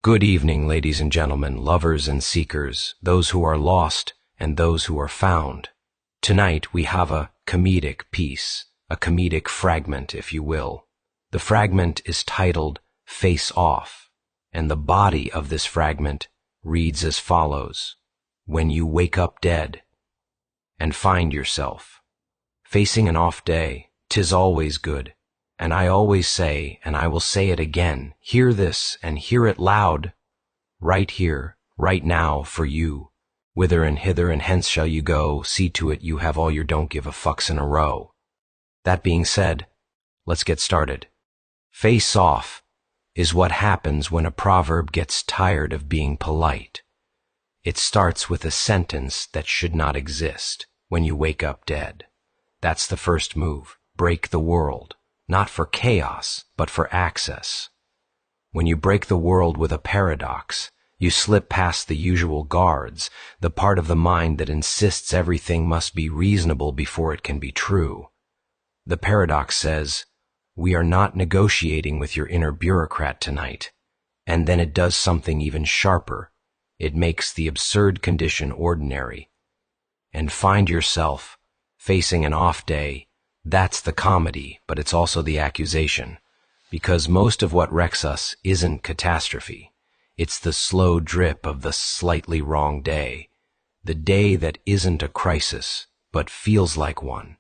Good evening, ladies and gentlemen, lovers and seekers, those who are lost and those who are found. Tonight we have a comedic piece, a comedic fragment, if you will. The fragment is titled Face Off, and the body of this fragment reads as follows. When you wake up dead and find yourself facing an off day, 'tis always good. And I always say, and I will say it again, hear this and hear it loud. Right here, right now, for you. Whither and hither and hence shall you go, see to it you have all your don't give a fucks in a row. That being said, let's get started. Face off is what happens when a proverb gets tired of being polite. It starts with a sentence that should not exist. When you wake up dead. That's the first move. Break the world. Not for chaos, but for access. When you break the world with a paradox, you slip past the usual guards, the part of the mind that insists everything must be reasonable before it can be true. The paradox says, we are not negotiating with your inner bureaucrat tonight. And then it does something even sharper. It makes the absurd condition ordinary. And find yourself facing an off day. That's the comedy, but it's also the accusation. Because most of what wrecks us isn't catastrophe. It's the slow drip of the slightly wrong day. The day that isn't a crisis, but feels like one.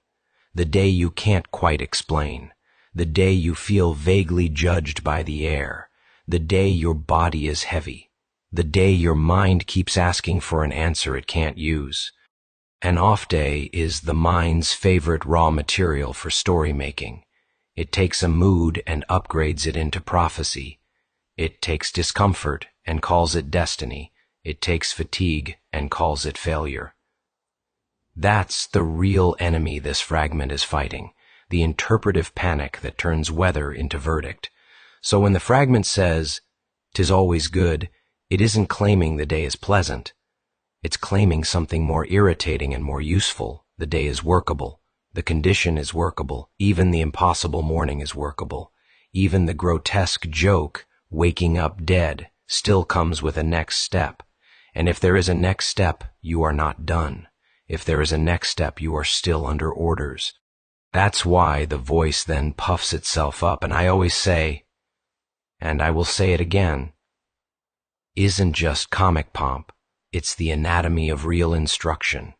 The day you can't quite explain. The day you feel vaguely judged by the air. The day your body is heavy. The day your mind keeps asking for an answer it can't use. An off day is the mind's favorite raw material for story making. It takes a mood and upgrades it into prophecy. It takes discomfort and calls it destiny. It takes fatigue and calls it failure. That's the real enemy this fragment is fighting, the interpretive panic that turns weather into verdict. So when the fragment says, "'Tis always good," it isn't claiming the day is pleasant. It's claiming something more irritating and more useful. The day is workable. The condition is workable. Even the impossible morning is workable. Even the grotesque joke, waking up dead, still comes with a next step. And if there is a next step, you are not done. If there is a next step, you are still under orders. That's why the voice then puffs itself up, and I always say, and I will say it again, isn't just comic pomp. It's the anatomy of real instruction.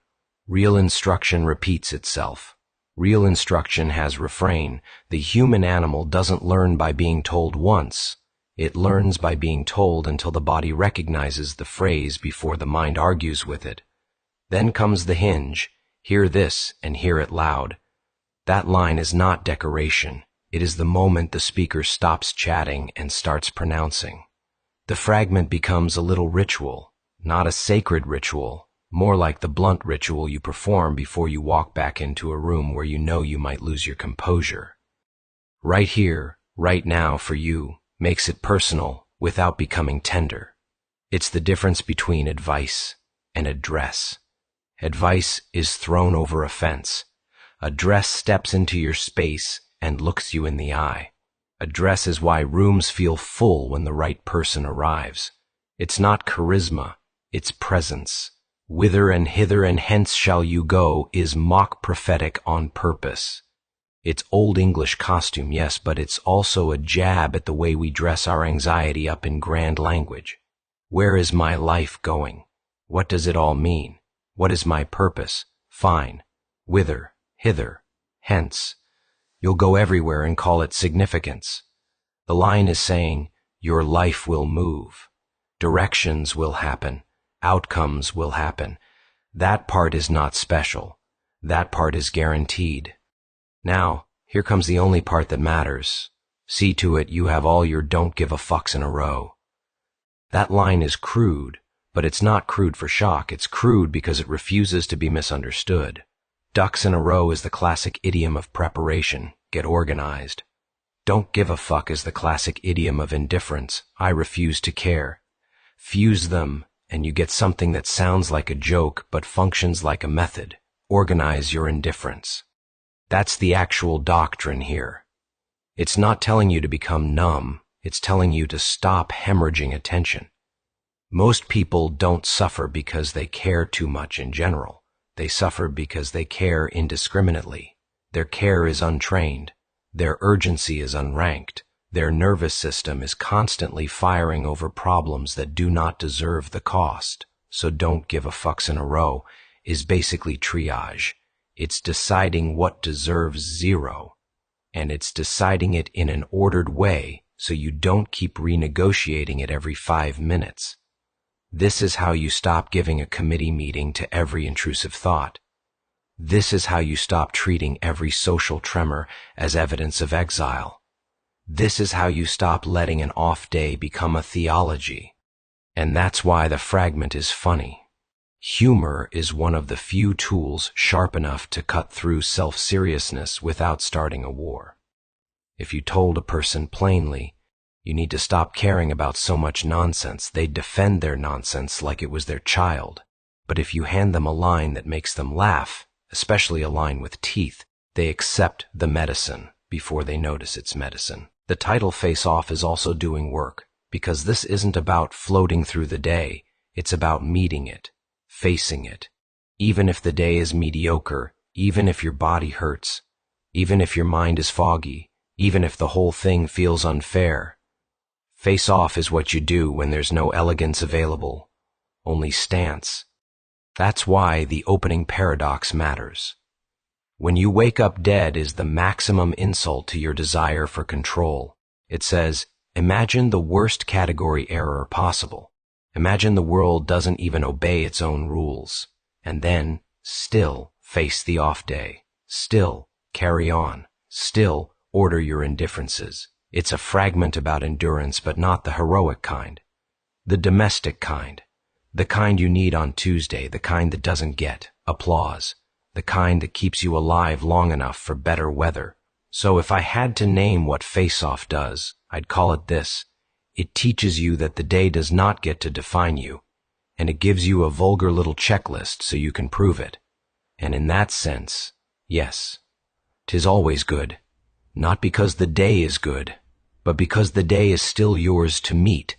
Real instruction repeats itself. Real instruction has refrain. The human animal doesn't learn by being told once. It learns by being told until the body recognizes the phrase before the mind argues with it. Then comes the hinge. Hear this and hear it loud. That line is not decoration. It is the moment the speaker stops chatting and starts pronouncing. The fragment becomes a little ritual. Not a sacred ritual, more like the blunt ritual you perform before you walk back into a room where you know you might lose your composure. Right here, right now for you, makes it personal without becoming tender. It's the difference between advice and address. Advice is thrown over a fence. Address steps into your space and looks you in the eye. Address is why rooms feel full when the right person arrives. It's not charisma. Its presence, whither and hither and hence shall you go, is mock prophetic on purpose. It's Old English costume, yes, but it's also a jab at the way we dress our anxiety up in grand language. Where is my life going? What does it all mean? What is my purpose? Fine. Whither, hither, hence. You'll go everywhere and call it significance. The line is saying, your life will move. Directions will happen. Outcomes will happen. That part is not special. That part is guaranteed. Now, here comes the only part that matters. See to it you have all your don't give a fucks in a row. That line is crude, but it's not crude for shock. It's crude because it refuses to be misunderstood. Ducks in a row is the classic idiom of preparation. Get organized. Don't give a fuck is the classic idiom of indifference. I refuse to care. Fuse them, and you get something that sounds like a joke but functions like a method. Organize your indifference. That's the actual doctrine here. It's not telling you to become numb. It's telling you to stop hemorrhaging attention. Most people don't suffer because they care too much in general. They suffer because they care indiscriminately. Their care is untrained. Their urgency is unranked. Their nervous system is constantly firing over problems that do not deserve the cost. So don't give a fucks in a row is basically triage. It's deciding what deserves zero. And it's deciding it in an ordered way so you don't keep renegotiating it every 5 minutes. This is how you stop giving a committee meeting to every intrusive thought. This is how you stop treating every social tremor as evidence of exile. This is how you stop letting an off day become a theology. And that's why the fragment is funny. Humor is one of the few tools sharp enough to cut through self-seriousness without starting a war. If you told a person plainly, you need to stop caring about so much nonsense, they'd defend their nonsense like it was their child. But if you hand them a line that makes them laugh, especially a line with teeth, they accept the medicine before they notice it's medicine. The title Face Off is also doing work, because this isn't about floating through the day, it's about meeting it, facing it. Even if the day is mediocre, even if your body hurts, even if your mind is foggy, even if the whole thing feels unfair, face off is what you do when there's no elegance available, only stance. That's why the opening paradox matters. When you wake up dead is the maximum insult to your desire for control. It says, imagine the worst category error possible. Imagine the world doesn't even obey its own rules. And then, still, face the off day. Still, carry on. Still, order your indifferences. It's a fragment about endurance, but not the heroic kind. The domestic kind. The kind you need on Tuesday, the kind that doesn't get applause. The kind that keeps you alive long enough for better weather. So if I had to name what Face Off does, I'd call it this. It teaches you that the day does not get to define you, and it gives you a vulgar little checklist so you can prove it. And in that sense, yes, 'tis always good. Not because the day is good, but because the day is still yours to meet.